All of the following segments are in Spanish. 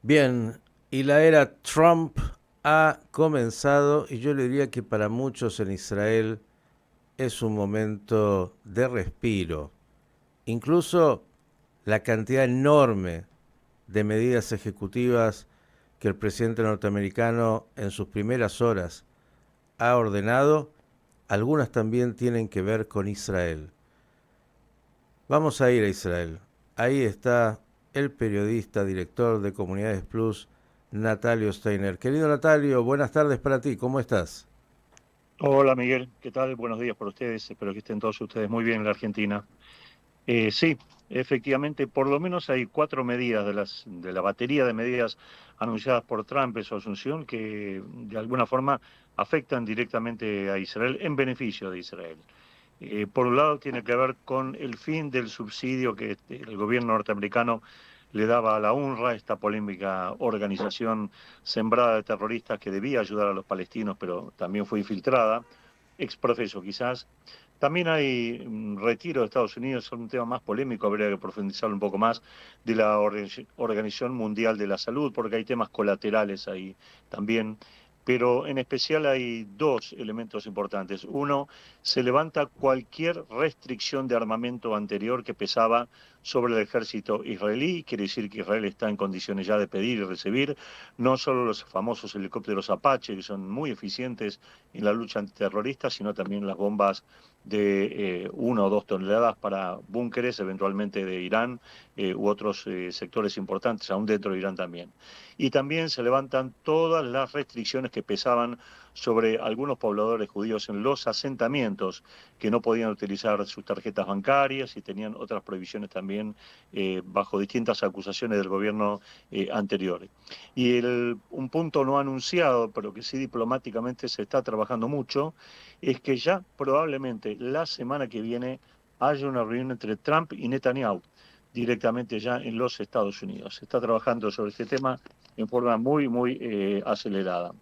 Bien, y la era Trump ha comenzado y yo le diría que para muchos en Israel es un momento de respiro. Incluso la cantidad enorme de medidas ejecutivas que el presidente norteamericano en sus primeras horas ha ordenado, algunas también tienen que ver con Israel. Vamos a ir a Israel. Ahí está el periodista, director de Comunidades Plus, Natalio Steiner. Querido Natalio, buenas tardes para ti, ¿cómo estás? Hola Miguel, ¿qué tal? Buenos días para ustedes. Espero que estén todos ustedes muy bien en la Argentina. Sí, efectivamente, por lo menos hay cuatro medidas de la batería de medidas anunciadas por Trump en su asunción que de alguna forma afectan directamente a Israel en beneficio de Israel. Por un lado, tiene que ver con el fin del subsidio que el gobierno norteamericano le daba a la UNRWA, esta polémica organización sembrada de terroristas que debía ayudar a los palestinos, pero también fue infiltrada, exprofeso quizás. También hay retiro de Estados Unidos, es un tema más polémico, habría que profundizarlo un poco más, de la Organización Mundial de la Salud, porque hay temas colaterales ahí también. Pero en especial hay dos elementos importantes. Uno, se levanta cualquier restricción de armamento anterior que pesaba sobre el ejército israelí. Quiere decir que Israel está en condiciones ya de pedir y recibir no solo los famosos helicópteros Apache, que son muy eficientes en la lucha antiterrorista, sino también las bombas de 1 o 2 toneladas para búnkeres, eventualmente de Irán u otros sectores importantes, aún dentro de Irán también. Y también se levantan todas las restricciones que pesaban sobre algunos pobladores judíos en los asentamientos que no podían utilizar sus tarjetas bancarias y tenían otras prohibiciones también bajo distintas acusaciones del gobierno anterior. Y un punto no anunciado, pero que sí diplomáticamente se está trabajando mucho, es que ya probablemente la semana que viene haya una reunión entre Trump y Netanyahu directamente ya en los Estados Unidos. Se está trabajando sobre este tema en forma muy acelerada.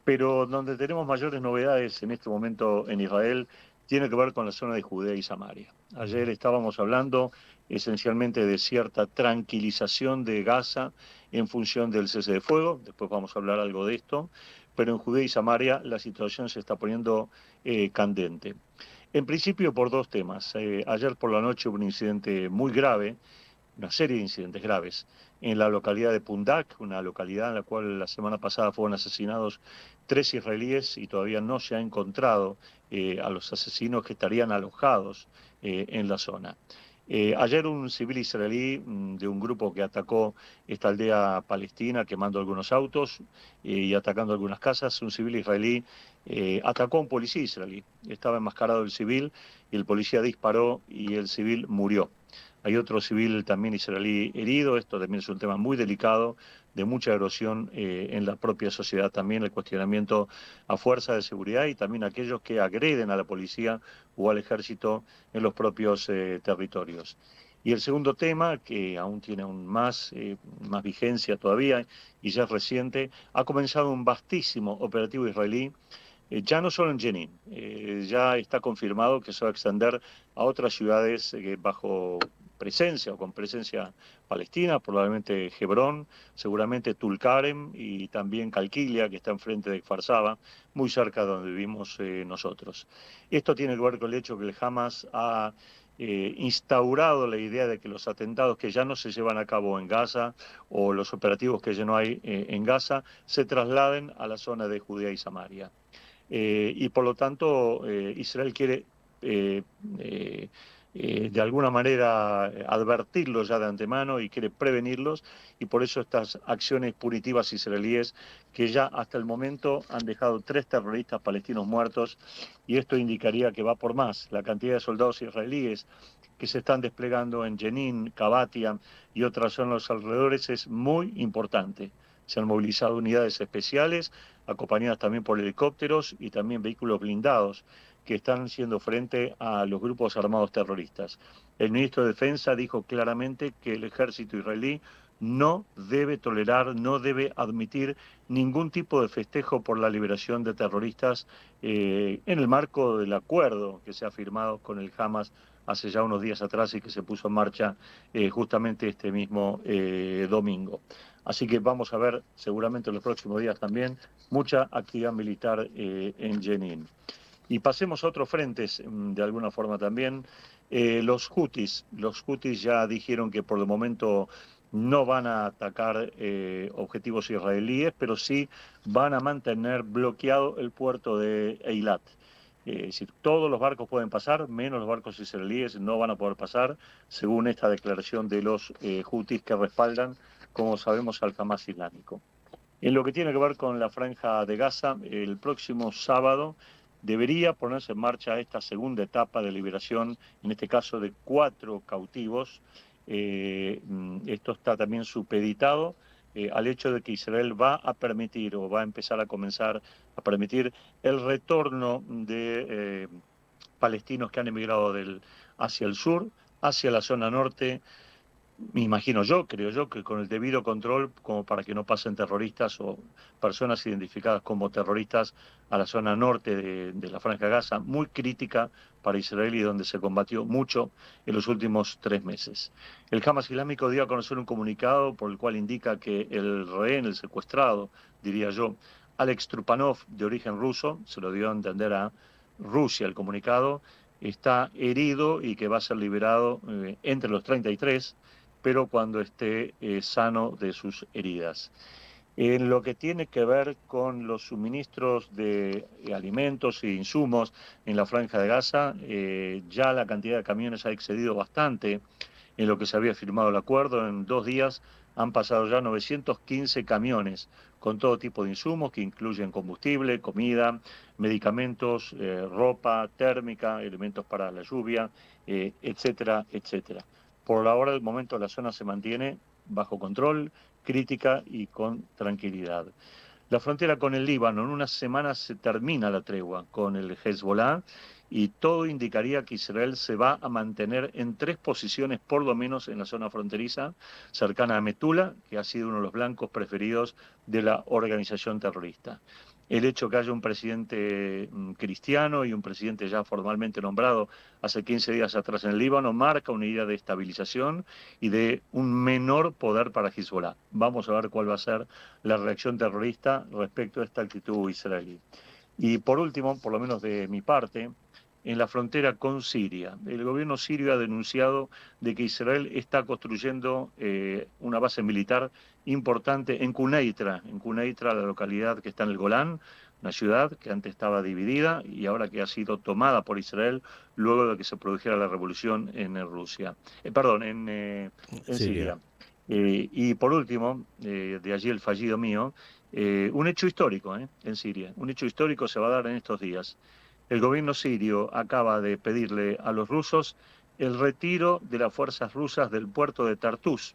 Pero donde tenemos mayores novedades en este momento en Israel tiene que ver con la zona de Judea y Samaria. Ayer estábamos hablando esencialmente de cierta tranquilización de Gaza en función del cese de fuego, después vamos a hablar algo de esto, pero en Judea y Samaria la situación se está poniendo candente. En principio por dos temas. Ayer por la noche hubo un incidente muy grave, una serie de incidentes graves en la localidad de Pundak, una localidad en la cual la semana pasada fueron asesinados 3 israelíes y todavía no se ha encontrado a los asesinos que estarían alojados en la zona. Ayer un civil israelí de un grupo que atacó esta aldea palestina quemando algunos autos y atacando algunas casas, un civil israelí atacó a un policía israelí. Estaba enmascarado el civil y el policía disparó y el civil murió. Hay otro civil también israelí herido. Esto también es un tema muy delicado, de mucha erosión en la propia sociedad también, el cuestionamiento a fuerza de seguridad y también aquellos que agreden a la policía o al ejército en los propios territorios. Y el segundo tema, que aún tiene más vigencia todavía y ya es reciente, ha comenzado un vastísimo operativo israelí ya no solo en Jenin, ya está confirmado que se va a extender a otras ciudades bajo presencia o con presencia palestina, probablemente Hebrón, seguramente Tulkarem y también Calquilia, que está enfrente de Kfar Saba, muy cerca de donde vivimos nosotros. Esto tiene que ver con el hecho que el Hamas ha instaurado la idea de que los atentados que ya no se llevan a cabo en Gaza o los operativos que ya no hay en Gaza se trasladen a la zona de Judea y Samaria. Y por lo tanto Israel quiere eh, eh, de alguna manera advertirlos ya de antemano y quiere prevenirlos y por eso estas acciones punitivas israelíes que ya hasta el momento han dejado 3 terroristas palestinos muertos y esto indicaría que va por más. La cantidad de soldados israelíes que se están desplegando en Jenin, Kabatia y otras zonas a los alrededores es muy importante. Se han movilizado unidades especiales, acompañadas también por helicópteros y también vehículos blindados que están haciendo frente a los grupos armados terroristas. El ministro de Defensa dijo claramente que el ejército israelí no debe tolerar, no debe admitir ningún tipo de festejo por la liberación de terroristas en el marco del acuerdo que se ha firmado con el Hamas hace ya unos días atrás y que se puso en marcha justamente este mismo domingo. Así que vamos a ver seguramente en los próximos días también mucha actividad militar en Jenin. Y pasemos a otros frentes, de alguna forma también. Los Houthis ya dijeron que por el momento no van a atacar objetivos israelíes, pero sí van a mantener bloqueado el puerto de Eilat. Es decir, todos los barcos pueden pasar, menos los barcos israelíes no van a poder pasar, según esta declaración de los Houthis que respaldan, como sabemos, al Hamas islámico. En lo que tiene que ver con la franja de Gaza, el próximo sábado debería ponerse en marcha esta segunda etapa de liberación, en este caso de 4 cautivos. Esto está también supeditado al hecho de que Israel va a permitir o va a empezar a comenzar a permitir el retorno de palestinos que han emigrado hacia el sur, hacia la zona norte. Me imagino yo, creo yo, que con el debido control, como para que no pasen terroristas o personas identificadas como terroristas a la zona norte de la Franja de Gaza, muy crítica para Israel y donde se combatió mucho en los últimos 3 meses. El Hamas Islámico dio a conocer un comunicado por el cual indica que el rehén, el secuestrado, diría yo, Alex Trupanov, de origen ruso, se lo dio a entender a Rusia el comunicado, está herido y que va a ser liberado entre los 33, pero cuando esté sano de sus heridas. En lo que tiene que ver con los suministros de alimentos e insumos en la Franja de Gaza, ya la cantidad de camiones ha excedido bastante en lo que se había firmado el acuerdo. En 2 días han pasado ya 915 camiones con todo tipo de insumos que incluyen combustible, comida, medicamentos, ropa térmica, elementos para la lluvia, etcétera, etcétera. Por ahora, el momento, la zona se mantiene bajo control, crítica y con tranquilidad. La frontera con el Líbano, en unas semanas se termina la tregua con el Hezbollah y todo indicaría que Israel se va a mantener en 3 posiciones, por lo menos en la zona fronteriza, cercana a Metula, que ha sido uno de los blancos preferidos de la organización terrorista. El hecho que haya un presidente cristiano y un presidente ya formalmente nombrado hace 15 días atrás en el Líbano marca una idea de estabilización y de un menor poder para Hezbollah. Vamos a ver cuál va a ser la reacción terrorista respecto a esta actitud israelí. Y por último, por lo menos de mi parte, en la frontera con Siria. El gobierno sirio ha denunciado de que Israel está construyendo una base militar importante en Quneitra, la localidad que está en el Golán, una ciudad que antes estaba dividida y ahora que ha sido tomada por Israel luego de que se produjera la revolución en Rusia, en Siria. Siria. Y por último, de allí el fallido mío, un hecho histórico en Siria. Un hecho histórico se va a dar en estos días. El gobierno sirio acaba de pedirle a los rusos el retiro de las fuerzas rusas del puerto de Tartus.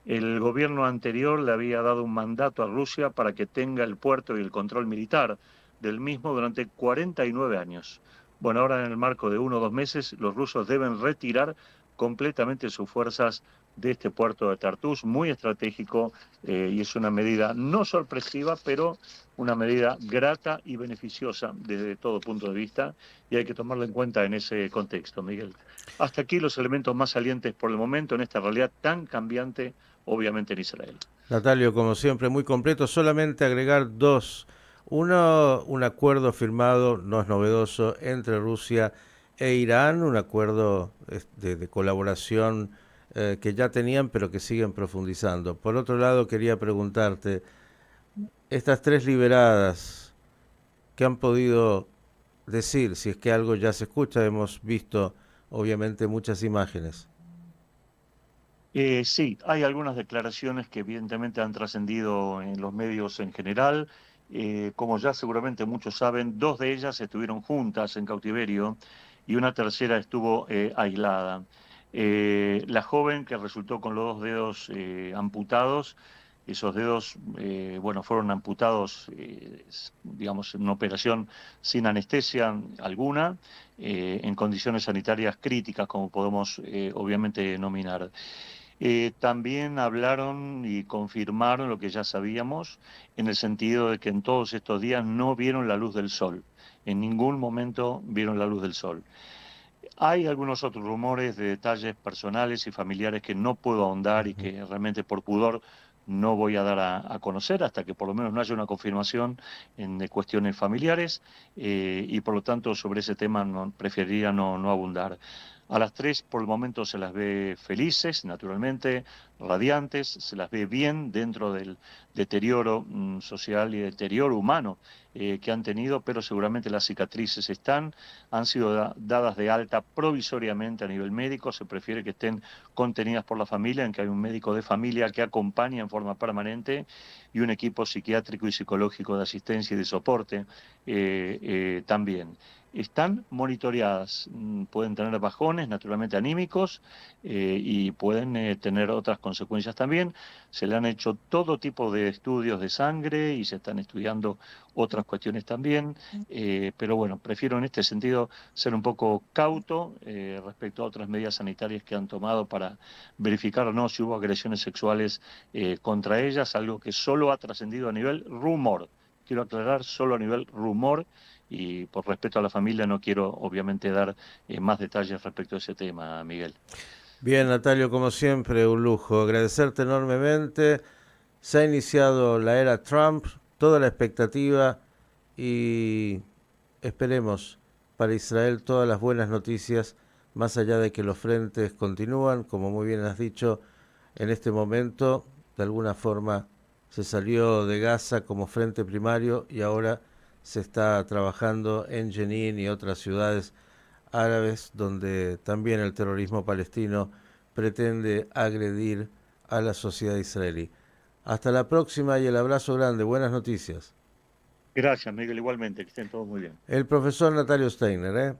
El gobierno anterior le había dado un mandato a Rusia para que tenga el puerto y el control militar del mismo durante 49 años. Bueno, ahora en el marco de 1 o 2 meses, los rusos deben retirar completamente sus fuerzas de este puerto de Tartus, muy estratégico, y es una medida no sorpresiva, pero una medida grata y beneficiosa desde todo punto de vista, y hay que tomarlo en cuenta en ese contexto, Miguel. Hasta aquí los elementos más salientes por el momento en esta realidad tan cambiante, obviamente en Israel. Natalio, como siempre, muy completo. Solamente agregar dos. Uno, un acuerdo firmado, no es novedoso, entre Rusia e Irán, un acuerdo de colaboración que ya tenían, pero que siguen profundizando. Por otro lado, quería preguntarte, estas 3 liberadas, ¿qué han podido decir? Si es que algo ya se escucha, hemos visto, obviamente, muchas imágenes. Sí, hay algunas declaraciones que evidentemente han trascendido en los medios en general. Como ya seguramente muchos saben, 2 de ellas estuvieron juntas en cautiverio y una tercera estuvo aislada. La joven que resultó con los 2 dedos amputados, esos dedos, bueno, fueron amputados, digamos, en una operación sin anestesia alguna, en condiciones sanitarias críticas, como podemos obviamente denominar. También hablaron y confirmaron lo que ya sabíamos, en el sentido de que en todos estos días no vieron la luz del sol. En ningún momento vieron la luz del sol. Hay algunos otros rumores de detalles personales y familiares que no puedo ahondar y Ujú. que realmente por pudor no voy a dar a conocer hasta que por lo menos no haya una confirmación de cuestiones familiares, y por lo tanto sobre ese tema preferiría no abundar. A las tres por el momento se las ve felices, naturalmente, radiantes, se las ve bien dentro del deterioro social y deterioro humano que han tenido, pero seguramente las cicatrices han sido dadas de alta provisoriamente a nivel médico, se prefiere que estén contenidas por la familia, en que hay un médico de familia que acompaña en forma permanente y un equipo psiquiátrico y psicológico de asistencia y de soporte también. Están monitoreadas, pueden tener bajones naturalmente anímicos y pueden tener otras consecuencias también. Se le han hecho todo tipo de estudios de sangre y se están estudiando otras cuestiones también, pero bueno, prefiero en este sentido ser un poco cauto respecto a otras medidas sanitarias que han tomado para verificar o no si hubo agresiones sexuales contra ellas, algo que solo ha trascendido a nivel rumor. Quiero aclarar, solo a nivel rumor, y por respeto a la familia no quiero obviamente dar más detalles respecto a ese tema, Miguel. Bien, Natalio, como siempre, un lujo. Agradecerte enormemente. Se ha iniciado la era Trump, toda la expectativa y esperemos para Israel todas las buenas noticias, más allá de que los frentes continúan, como muy bien has dicho, en este momento, de alguna forma se salió de Gaza como frente primario y ahora se está trabajando en Jenin y otras ciudades árabes donde también el terrorismo palestino pretende agredir a la sociedad israelí. Hasta la próxima y el abrazo grande. Buenas noticias. Gracias, Miguel, igualmente, que estén todos muy bien. El profesor Natalio Steiner,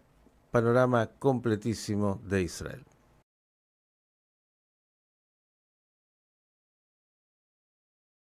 Panorama completísimo de Israel.